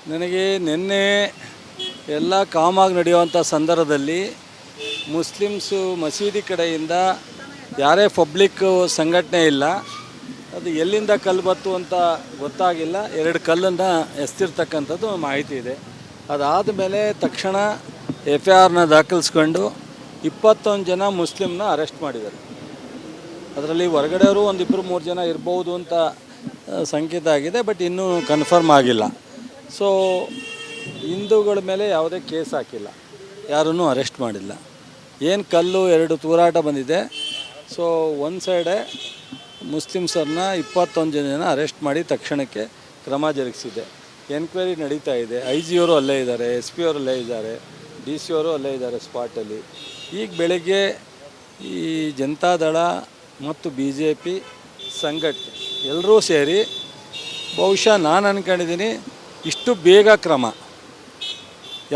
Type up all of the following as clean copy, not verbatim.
ನನಗೆ ನಿನ್ನೆ ಎಲ್ಲ ಕಾಮಾಗಿ ನಡೆಯುವಂಥ ಸಂದರ್ಭದಲ್ಲಿ ಮುಸ್ಲಿಮ್ಸು ಮಸೀದಿ ಕಡೆಯಿಂದ ಯಾರೇ ಪಬ್ಲಿಕ್ ಸಂಘಟನೆ ಇಲ್ಲ, ಅದು ಎಲ್ಲಿಂದ ಕಲ್ಲು ಬತ್ತು ಅಂತ ಗೊತ್ತಾಗಿಲ್ಲ. 2 ಕಲ್ಲನ್ನು ಎಸ್ತಿರ್ತಕ್ಕಂಥದ್ದು ಮಾಹಿತಿ ಇದೆ. ಅದಾದ ಮೇಲೆ ತಕ್ಷಣ FIRನ ದಾಖಲಿಸ್ಕೊಂಡು 21 ಜನ ಮುಸ್ಲಿಮ್ನ ಅರೆಸ್ಟ್ ಮಾಡಿದ್ದಾರೆ. ಅದರಲ್ಲಿ ಹೊರಗಡೆಯವರು ಒಂದು 2-3 ಜನ ಇರ್ಬೋದು ಅಂತ ಸಂಕೇತ ಆಗಿದೆ, ಬಟ್ ಇನ್ನೂ ಕನ್ಫರ್ಮ್ ಆಗಿಲ್ಲ. ಸೊ ಹಿಂದೂಗಳ ಮೇಲೆ ಯಾವುದೇ ಕೇಸ್ ಹಾಕಿಲ್ಲ, ಯಾರನ್ನೂ ಅರೆಸ್ಟ್ ಮಾಡಿಲ್ಲ. ಏನು ಕಲ್ಲು 2 ತೂರಾಟ ಬಂದಿದೆ. ಸೊ ಒಂದು ಸೈಡೆ ಮುಸ್ಲಿಮ್ಸರನ್ನ 21 ಜನ ಅರೆಸ್ಟ್ ಮಾಡಿ ತಕ್ಷಣಕ್ಕೆ ಕ್ರಮ ಜರುಗಿಸಿದೆ. ಎನ್ಕ್ವೈರಿ ನಡೀತಾ ಇದೆ. IG ಅವರು ಅಲ್ಲೇ ಇದ್ದಾರೆ, SP ಅವರು ಅಲ್ಲೇ ಇದ್ದಾರೆ, DC ಅವರು ಅಲ್ಲೇ ಇದ್ದಾರೆ ಸ್ಪಾಟಲ್ಲಿ. ಈಗ ಬೆಳಗ್ಗೆ ಈ ಜನತಾದಳ ಮತ್ತು BJP ಸಂಘಟನೆ ಎಲ್ಲರೂ ಸೇರಿ ಬಹುಶಃ ನಾನು ಅಂದ್ಕೊಂಡಿದ್ದೀನಿ ಇಷ್ಟು ಬೇಗ ಕ್ರಮ,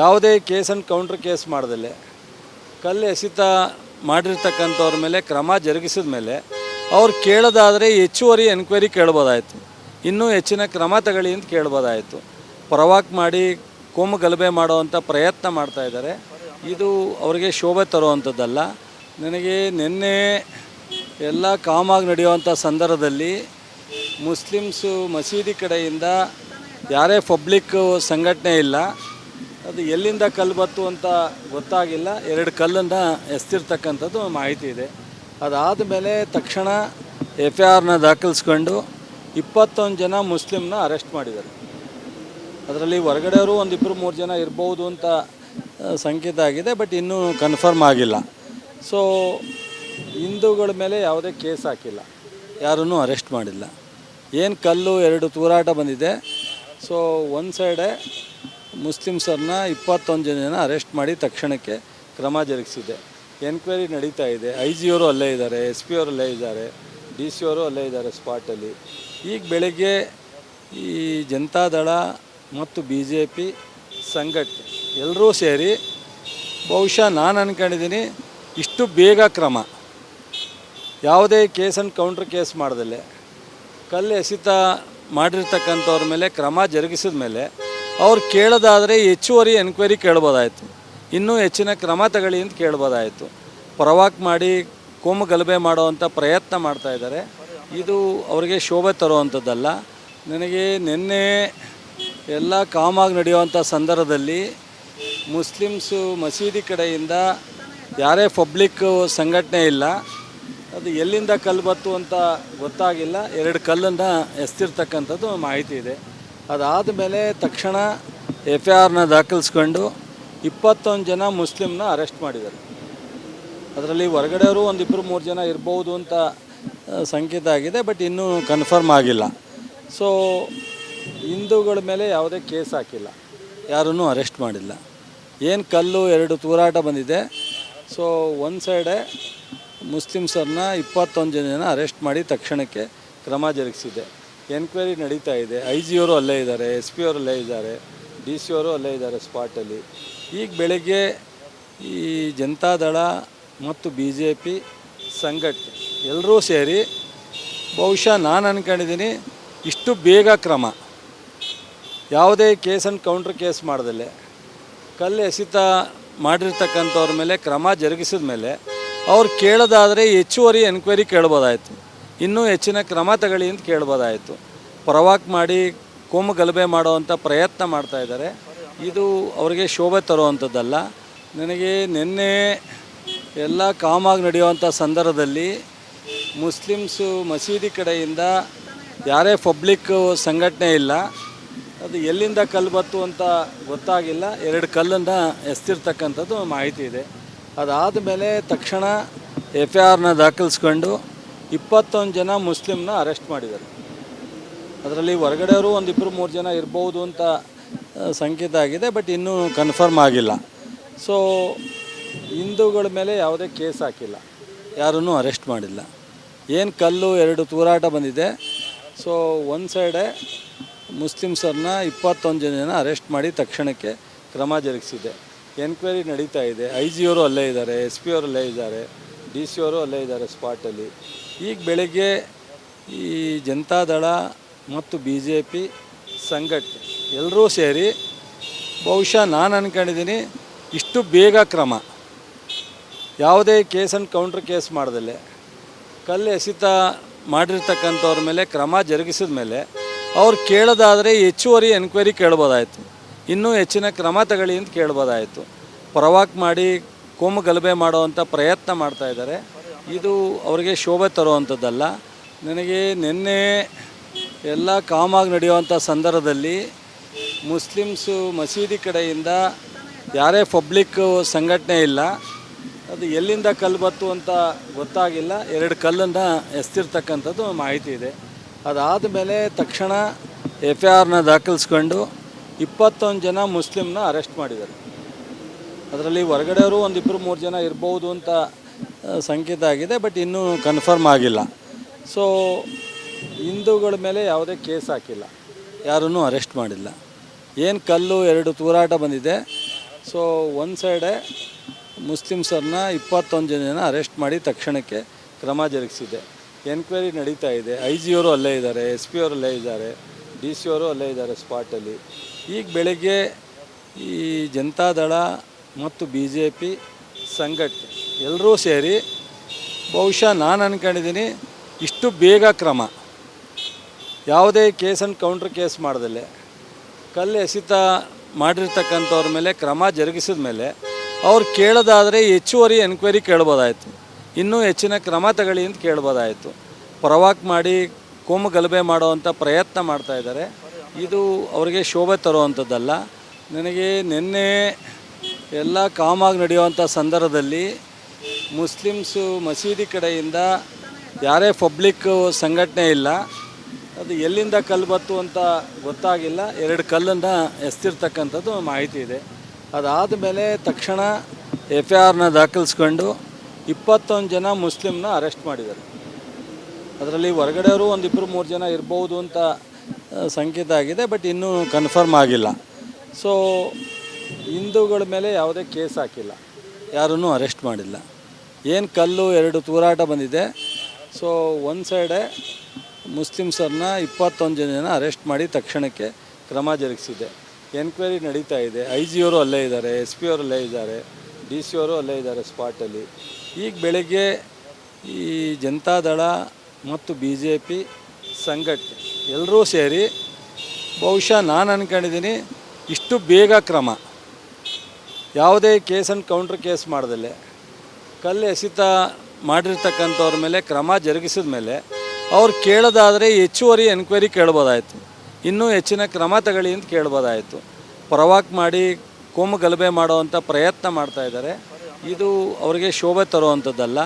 ಯಾವುದೇ ಕೇಸ್ ಆ್ಯಂಡ್ ಕೌಂಟ್ರ್ ಕೇಸ್ ಮಾಡ್ದಲ್ಲೇ ಕಲ್ಲು ಎಸೆತ ಮಾಡಿರ್ತಕ್ಕಂಥವ್ರ ಮೇಲೆ ಕ್ರಮ ಜರುಗಿಸಿದ ಮೇಲೆ ಅವ್ರು ಕೇಳೋದಾದರೆ ಹೆಚ್ಚುವರಿ ಎನ್ಕ್ವೈರಿ ಕೇಳ್ಬೋದಾಯಿತು, ಇನ್ನೂ ಹೆಚ್ಚಿನ ಕ್ರಮ ತಗೊಳ್ಳಿ ಅಂತ ಕೇಳ್ಬೋದಾಯಿತು. ಪ್ರವಾಕ್ ಮಾಡಿ ಕೋಮು ಗಲಭೆ ಮಾಡೋವಂಥ ಪ್ರಯತ್ನ ಮಾಡ್ತಾಯಿದ್ದಾರೆ. ಇದು ಅವರಿಗೆ ಶೋಭೆ ತರುವಂಥದ್ದಲ್ಲ. ನನಗೆ ನಿನ್ನೆ ಎಲ್ಲ ಕಾಮಾಗಿ ನಡೆಯುವಂಥ ಸಂದರ್ಭದಲ್ಲಿ ಮುಸ್ಲಿಮ್ಸು ಮಸೀದಿ ಕಡೆಯಿಂದ ಯಾರೇ ಪಬ್ಲಿಕ್ ಸಂಘಟನೆ ಇಲ್ಲ, ಅದು ಎಲ್ಲಿಂದ ಕಲ್ಲು ಬತ್ತು ಅಂತ ಗೊತ್ತಾಗಿಲ್ಲ. 2 ಕಲ್ಲನ್ನು ಎಸ್ತಿರ್ತಕ್ಕಂಥದ್ದು ಮಾಹಿತಿ ಇದೆ. ಅದಾದ ಮೇಲೆ ತಕ್ಷಣ FIRನ ದಾಖಲಿಸ್ಕೊಂಡು 21 ಜನ ಮುಸ್ಲಿಮ್ನ ಅರೆಸ್ಟ್ ಮಾಡಿದ್ದಾರೆ. ಅದರಲ್ಲಿ ಹೊರಗಡೆಯವರು ಒಂದು 2-3 ಜನ ಇರ್ಬೋದು ಅಂತ ಸಂಕೇತ ಆಗಿದೆ, ಬಟ್ ಇನ್ನೂ ಕನ್ಫರ್ಮ್ ಆಗಿಲ್ಲ. ಸೊ ಹಿಂದೂಗಳ ಮೇಲೆ ಯಾವುದೇ ಕೇಸ್ ಹಾಕಿಲ್ಲ, ಯಾರನ್ನೂ ಅರೆಸ್ಟ್ ಮಾಡಿಲ್ಲ. ಏನು ಕಲ್ಲು 2 ತೂರಾಟ ಬಂದಿದೆ. ಸೊ ಒಂದು ಸೈಡೆ ಮುಸ್ಲಿಮ್ಸರನ್ನ 21 ಜನ ಅರೆಸ್ಟ್ ಮಾಡಿ ತಕ್ಷಣಕ್ಕೆ ಕ್ರಮ ಜರುಗಿಸಿದೆ. ಎನ್ಕ್ವೈರಿ ನಡೀತಾ ಇದೆ. IG ಅವರು ಅಲ್ಲೇ ಇದ್ದಾರೆ, SP ಅವರು ಅಲ್ಲೇ ಇದ್ದಾರೆ, DC ಅವರು ಅಲ್ಲೇ ಇದ್ದಾರೆ ಸ್ಪಾಟಲ್ಲಿ. ಈಗ ಬೆಳಗ್ಗೆ ಈ ಜನತಾದಳ ಮತ್ತು BJP ಸಂಘಟನೆ ಎಲ್ಲರೂ ಸೇರಿ ಬಹುಶಃ ನಾನು ಅಂದ್ಕೊಂಡಿದ್ದೀನಿ ಇಷ್ಟು ಬೇಗ ಕ್ರಮ, ಯಾವುದೇ ಕೇಸ್ ಆ್ಯಂಡ್ ಕೌಂಟ್ರ್ ಕೇಸ್ ಮಾಡ್ದಲ್ಲೇ ಕಲ್ಲು ಎಸೆತ ಮಾಡಿರ್ತಕ್ಕಂಥವ್ರ ಮೇಲೆ ಕ್ರಮ ಜರುಗಿಸಿದ ಮೇಲೆ ಅವ್ರು ಕೇಳೋದಾದರೆ ಹೆಚ್ಚುವರಿ ಎನ್ಕ್ವೈರಿ ಕೇಳ್ಬೋದಾಯಿತು, ಇನ್ನೂ ಹೆಚ್ಚಿನ ಕ್ರಮ ತಗೊಳ್ಳಿ ಅಂತ ಕೇಳ್ಬೋದಾಯಿತು. ಪ್ರವಾಕ್ ಮಾಡಿ ಕೋಮು ಗಲಭೆ ಮಾಡೋವಂಥ ಪ್ರಯತ್ನ ಮಾಡ್ತಾಯಿದ್ದಾರೆ. ಇದು ಅವರಿಗೆ ಶೋಭೆ ತರುವಂಥದ್ದಲ್ಲ. ನನಗೆ ನಿನ್ನೆ ಎಲ್ಲ ಕಾಮಾಗಿ ನಡೆಯುವಂಥ ಸಂದರ್ಭದಲ್ಲಿ ಮುಸ್ಲಿಮ್ಸು ಮಸೀದಿ ಕಡೆಯಿಂದ ಯಾರೇ ಪಬ್ಲಿಕ್ ಸಂಘಟನೆ ಇಲ್ಲ, ಅದು ಎಲ್ಲಿಂದ ಕಲ್ಲು ಬತ್ತು ಅಂತ ಗೊತ್ತಾಗಿಲ್ಲ. 2 ಕಲ್ಲನ್ನು ಎಸ್ತಿರ್ತಕ್ಕಂಥದ್ದು ಮಾಹಿತಿ ಇದೆ. ಅದಾದ ಮೇಲೆ ತಕ್ಷಣ FIRನ ದಾಖಲಿಸ್ಕೊಂಡು 21 ಜನ ಮುಸ್ಲಿಮ್ನ ಅರೆಸ್ಟ್ ಮಾಡಿದ್ದಾರೆ. ಅದರಲ್ಲಿ ಹೊರಗಡೆಯವರು ಒಂದು 2-3 ಜನ ಇರ್ಬೋದು ಅಂತ ಸಂಕೇತ ಆಗಿದೆ, ಬಟ್ ಇನ್ನೂ ಕನ್ಫರ್ಮ್ ಆಗಿಲ್ಲ. ಸೊ ಹಿಂದೂಗಳ ಮೇಲೆ ಯಾವುದೇ ಕೇಸ್ ಹಾಕಿಲ್ಲ, ಯಾರನ್ನೂ ಅರೆಸ್ಟ್ ಮಾಡಿಲ್ಲ. ಏನು ಕಲ್ಲು 2 ತೂರಾಟ ಬಂದಿದೆ. ಸೊ ಒಂದು ಸೈಡೆ ಮುಸ್ಲಿಮ್ಸರನ್ನ 21 ಜನ ಅರೆಸ್ಟ್ ಮಾಡಿ ತಕ್ಷಣಕ್ಕೆ ಕ್ರಮ ಜರುಗಿಸಿದೆ. ಎನ್ಕ್ವೈರಿ ನಡೀತಾ ಇದೆ. IG ಅವರು ಅಲ್ಲೇ ಇದ್ದಾರೆ, SP ಅವರು ಅಲ್ಲೇ ಇದ್ದಾರೆ, DC ಅವರು ಅಲ್ಲೇ ಇದ್ದಾರೆ ಸ್ಪಾಟಲ್ಲಿ. ಈಗ ಬೆಳಗ್ಗೆ ಈ ಜನತಾದಳ ಮತ್ತು BJP ಸಂಘಟನೆ ಎಲ್ಲರೂ ಸೇರಿ ಬಹುಶಃ ನಾನು ಅಂದ್ಕೊಂಡಿದ್ದೀನಿ ಇಷ್ಟು ಬೇಗ ಕ್ರಮ, ಯಾವುದೇ ಕೇಸ್ ಆ್ಯಂಡ್ ಕೌಂಟ್ರ್ ಕೇಸ್ ಮಾಡ್ದಲ್ಲೇ ಕಲ್ಲು ಎಸೆತ ಮಾಡಿರ್ತಕ್ಕಂಥವ್ರ ಮೇಲೆ ಕ್ರಮ ಜರುಗಿಸಿದ ಮೇಲೆ ಅವ್ರು ಕೇಳೋದಾದರೆ ಹೆಚ್ಚುವರಿ ಎನ್ಕ್ವೈರಿ ಕೇಳ್ಬೋದಾಯಿತು, ಇನ್ನೂ ಹೆಚ್ಚಿನ ಕ್ರಮ ತಗೊಳ್ಳಿ ಅಂತ ಕೇಳ್ಬೋದಾಯಿತು. ಪ್ರವಾಕ್ ಮಾಡಿ ಕೋಮು ಗಲಭೆ ಮಾಡೋವಂಥ ಪ್ರಯತ್ನ ಮಾಡ್ತಾಯಿದ್ದಾರೆ. ಇದು ಅವರಿಗೆ ಶೋಭೆ ತರುವಂಥದ್ದಲ್ಲ. ನನಗೆ ನಿನ್ನೆ ಎಲ್ಲ ಕಾಮಾಗಿ ನಡೆಯುವಂಥ ಸಂದರ್ಭದಲ್ಲಿ ಮುಸ್ಲಿಮ್ಸು ಮಸೀದಿ ಕಡೆಯಿಂದ ಯಾರೇ ಪಬ್ಲಿಕ್ ಸಂಘಟನೆ ಇಲ್ಲ, ಅದು ಎಲ್ಲಿಂದ ಕಲ್ಲು ಬತ್ತು ಅಂತ ಗೊತ್ತಾಗಿಲ್ಲ. 2 ಕಲ್ಲನ್ನು ಎಸ್ತಿರ್ತಕ್ಕಂಥದ್ದು ಮಾಹಿತಿ ಇದೆ. ಅದಾದ ಮೇಲೆ ತಕ್ಷಣ FIRನ ದಾಖಲಿಸ್ಕೊಂಡು 21 ಜನ ಮುಸ್ಲಿಮ್ನ ಅರೆಸ್ಟ್ ಮಾಡಿದ್ದಾರೆ. ಅದರಲ್ಲಿ ಹೊರಗಡೆಯವರು ಒಂದು 2-3 ಜನ ಇರ್ಬೋದು ಅಂತ ಸಂಕೇತ ಆಗಿದೆ, ಬಟ್ ಇನ್ನೂ ಕನ್ಫರ್ಮ್ ಆಗಿಲ್ಲ. ಸೊ ಹಿಂದೂಗಳ ಮೇಲೆ ಯಾವುದೇ ಕೇಸ್ ಹಾಕಿಲ್ಲ, ಯಾರನ್ನೂ ಅರೆಸ್ಟ್ ಮಾಡಿಲ್ಲ. ಏನು ಕಲ್ಲು 2 ತೂರಾಟ ಬಂದಿದೆ. ಸೊ ಒಂದು ಸೈಡೆ ಮುಸ್ಲಿಮ್ಸರನ್ನ 21 ಜನ ಅರೆಸ್ಟ್ ಮಾಡಿ ತಕ್ಷಣಕ್ಕೆ ಕ್ರಮ ಜರುಗಿಸಿದೆ. ಎನ್ಕ್ವೈರಿ ನಡೀತಾ ಇದೆ. IG ಅವರು ಅಲ್ಲೇ ಇದ್ದಾರೆ, SP ಅವರು ಅಲ್ಲೇ ಇದ್ದಾರೆ, DC ಅವರು ಅಲ್ಲೇ ಇದ್ದಾರೆ ಸ್ಪಾಟಲ್ಲಿ. ಈಗ ಬೆಳಗ್ಗೆ ಈ ಜನತಾದಳ ಮತ್ತು BJP ಸಂಘಟನೆ ಎಲ್ಲರೂ ಸೇರಿ ಬಹುಶಃ ನಾನು ಅಂದ್ಕೊಂಡಿದ್ದೀನಿ ಇಷ್ಟು ಬೇಗ ಕ್ರಮ, ಯಾವುದೇ ಕೇಸ್ ಆ್ಯಂಡ್ ಕೌಂಟ್ರ್ ಕೇಸ್ ಮಾಡ್ದಲೆ ಕಲ್ಲು ಎಸೆತ ಮಾಡಿರ್ತಕ್ಕಂಥವ್ರ ಮೇಲೆ ಕ್ರಮ ಜರುಗಿಸಿದ ಮೇಲೆ ಅವ್ರು ಕೇಳೋದಾದರೆ ಹೆಚ್ಚುವರಿ ಎನ್ಕ್ವೈರಿ ಕೇಳ್ಬೋದಾಯಿತು, ಇನ್ನೂ ಹೆಚ್ಚಿನ ಕ್ರಮ ತಗೊಳ್ಳಿ ಅಂತ ಕೇಳ್ಬೋದಾಯಿತು. ಪ್ರವಾಕ್ ಮಾಡಿ ಕೋಮು ಗಲಭೆ ಮಾಡುವಂಥ ಪ್ರಯತ್ನ ಮಾಡ್ತಾಯಿದ್ದಾರೆ. ಇದು ಅವರಿಗೆ ಶೋಭೆ ತರುವಂಥದ್ದಲ್ಲ. ನನಗೆ ನಿನ್ನೆ ಎಲ್ಲ ಕಾಮಾಗಿ ನಡೆಯುವಂಥ ಸಂದರ್ಭದಲ್ಲಿ ಮುಸ್ಲಿಮ್ಸು ಮಸೀದಿ ಕಡೆಯಿಂದ ಯಾರೇ ಪಬ್ಲಿಕ್ ಸಂಘಟನೆ ಇಲ್ಲ, ಅದು ಎಲ್ಲಿಂದ ಕಲ್ಲು ಬತ್ತು ಅಂತ ಗೊತ್ತಾಗಿಲ್ಲ. 2 ಕಲ್ಲನ್ನು ಎಸ್ತಿರ್ತಕ್ಕಂಥದ್ದು ಮಾಹಿತಿ ಇದೆ. ಅದಾದ ಮೇಲೆ ತಕ್ಷಣ FIRನ ದಾಖಲಿಸ್ಕೊಂಡು 21 ಜನ ಮುಸ್ಲಿಮ್ನ ಅರೆಸ್ಟ್ ಮಾಡಿದ್ದಾರೆ. ಅದರಲ್ಲಿ ಹೊರಗಡೆಯವರು 1-2-3 ಜನ ಇರ್ಬೋದು ಅಂತ ಸಂಕೇತ ಆಗಿದೆ, ಬಟ್ ಇನ್ನೂ ಕನ್ಫರ್ಮ್ ಆಗಿಲ್ಲ. ಸೊ ಹಿಂದೂಗಳ ಮೇಲೆ ಯಾವುದೇ ಕೇಸ್ ಹಾಕಿಲ್ಲ, ಯಾರನ್ನೂ ಅರೆಸ್ಟ್ ಮಾಡಿಲ್ಲ. ಏನು ಕಲ್ಲು 2 ತೂರಾಟ ಬಂದಿದೆ. ಸೊ ಒಂದು ಸೈಡೆ ಮುಸ್ಲಿಮ್ಸರನ್ನ 21 ಜನ ಅರೆಸ್ಟ್ ಮಾಡಿ ತಕ್ಷಣಕ್ಕೆ ಕ್ರಮ ಜರುಗಿಸಿದೆ. ಎನ್ಕ್ವೈರಿ ನಡೀತಾ ಇದೆ. IG ಅವರು ಅಲ್ಲೇ ಇದ್ದಾರೆ, SP ಅವರು ಅಲ್ಲೇ ಇದ್ದಾರೆ, DC ಅವರು ಅಲ್ಲೇ ಇದ್ದಾರೆ ಸ್ಪಾಟಲ್ಲಿ. ಈಗ ಬೆಳಗ್ಗೆ ಈ ಜನತಾದಳ ಮತ್ತು BJP ಸಂಘಟನೆ ಎಲ್ಲರೂ ಸೇರಿ ಬಹುಶಃ ನಾನು ಅಂದ್ಕೊಂಡಿದ್ದೀನಿ ಇಷ್ಟು ಬೇಗ ಕ್ರಮ, ಯಾವುದೇ ಕೇಸ್ ಆ್ಯಂಡ್ ಕೌಂಟ್ರ್ ಕೇಸ್ ಮಾಡ್ದಲೆ ಕಲ್ಲು ಎಸೆತ ಮಾಡಿರ್ತಕ್ಕಂಥವ್ರ ಮೇಲೆ ಕ್ರಮ ಜರುಗಿಸಿದ ಮೇಲೆ ಅವ್ರು ಕೇಳೋದಾದರೆ ಹೆಚ್ಚುವರಿ ಎನ್ಕ್ವೈರಿ ಕೇಳ್ಬೋದಾಯಿತು, ಇನ್ನೂ ಹೆಚ್ಚಿನ ಕ್ರಮ ತಗೊಳ್ಳಿ ಅಂತ ಕೇಳ್ಬೋದಾಯಿತು. ಪ್ರವಾಕ್ ಮಾಡಿ ಕೋಮು ಗಲಭೆ ಮಾಡುವಂಥ ಪ್ರಯತ್ನ ಮಾಡ್ತಾಯಿದ್ದಾರೆ. ಇದು ಅವರಿಗೆ ಶೋಭೆ ತರುವಂಥದ್ದಲ್ಲ. ನನಗೆ ನಿನ್ನೆ ಎಲ್ಲ ಕಾಮಾಗಿ ನಡೆಯುವಂಥ ಸಂದರ್ಭದಲ್ಲಿ ಮುಸ್ಲಿಮ್ಸು ಮಸೀದಿ ಕಡೆಯಿಂದ ಯಾರೇ ಪಬ್ಲಿಕ್ ಸಂಘಟನೆ ಇಲ್ಲ, ಅದು ಎಲ್ಲಿಂದ ಕಲ್ಲು ಬತ್ತು ಅಂತ ಗೊತ್ತಾಗಿಲ್ಲ. 2 ಕಲ್ಲನ್ನು ಎಸ್ತಿರ್ತಕ್ಕಂಥದ್ದು ಮಾಹಿತಿ ಇದೆ. ಅದಾದ ಮೇಲೆ ತಕ್ಷಣ FIRನ ದಾಖಲಿಸ್ಕೊಂಡು 21 ಜನ ಮುಸ್ಲಿಮ್ನ ಅರೆಸ್ಟ್ ಮಾಡಿದ್ದಾರೆ. ಅದರಲ್ಲಿ ಹೊರಗಡೆಯವರು 1-2-3 ಜನ ಇರ್ಬೋದು ಅಂತ ಸಂಕೇತ ಆಗಿದೆ, ಬಟ್ ಇನ್ನೂ ಕನ್ಫರ್ಮ್ ಆಗಿಲ್ಲ. ಸೊ ಹಿಂದೂಗಳ ಮೇಲೆ ಯಾವುದೇ ಕೇಸ್ ಹಾಕಿಲ್ಲ, ಯಾರನ್ನೂ ಅರೆಸ್ಟ್ ಮಾಡಿಲ್ಲ. ಏನು ಕಲ್ಲು 2 ತೂರಾಟ ಬಂದಿದೆ. ಸೊ ಒಂದು ಸೈಡೆ ಮುಸ್ಲಿಮ್ಸರನ್ನ 21 ಜನ ಅರೆಸ್ಟ್ ಮಾಡಿ ತಕ್ಷಣಕ್ಕೆ ಕ್ರಮ ಜರುಗಿಸಿದೆ. ಎನ್ಕ್ವೈರಿ ನಡೀತಾ ಇದೆ. IG ಅವರು ಅಲ್ಲೇ ಇದ್ದಾರೆ, SP ಅವರು ಅಲ್ಲೇ ಇದ್ದಾರೆ, DC ಅವರು ಅಲ್ಲೇ ಇದ್ದಾರೆ ಸ್ಪಾಟಲ್ಲಿ. ಈಗ ಬೆಳಗ್ಗೆ ಈ ಜನತಾದಳ ಮತ್ತು BJP ಸಂಘಟನೆ ಎಲ್ಲರೂ ಸೇರಿ ಬಹುಶಃ ನಾನು ಅಂದ್ಕೊಂಡಿದ್ದೀನಿ ಇಷ್ಟು ಬೇಗ ಕ್ರಮ, ಯಾವುದೇ ಕೇಸ್ ಆ್ಯಂಡ್ ಕೌಂಟ್ರ್ ಕೇಸ್ ಮಾಡ್ದಲೆ ಕಲ್ಲು ಎಸೆತ ಮಾಡಿರ್ತಕ್ಕಂಥವ್ರ ಮೇಲೆ ಕ್ರಮ ಜರುಗಿಸಿದ ಮೇಲೆ ಅವ್ರು ಕೇಳೋದಾದರೆ ಹೆಚ್ಚುವರಿ ಎನ್ಕ್ವೈರಿ ಕೇಳ್ಬೋದಾಯಿತು, ಇನ್ನೂ ಹೆಚ್ಚಿನ ಕ್ರಮ ತಗೊಳ್ಳಿ ಅಂತ ಕೇಳ್ಬೋದಾಯಿತು. ಪ್ರವಾಕ್ ಮಾಡಿ ಕೋಮು ಗಲಭೆ ಮಾಡುವಂಥ ಪ್ರಯತ್ನ ಮಾಡ್ತಾಯಿದ್ದಾರೆ. ಇದು ಅವರಿಗೆ ಶೋಭೆ ತರುವಂಥದ್ದಲ್ಲ.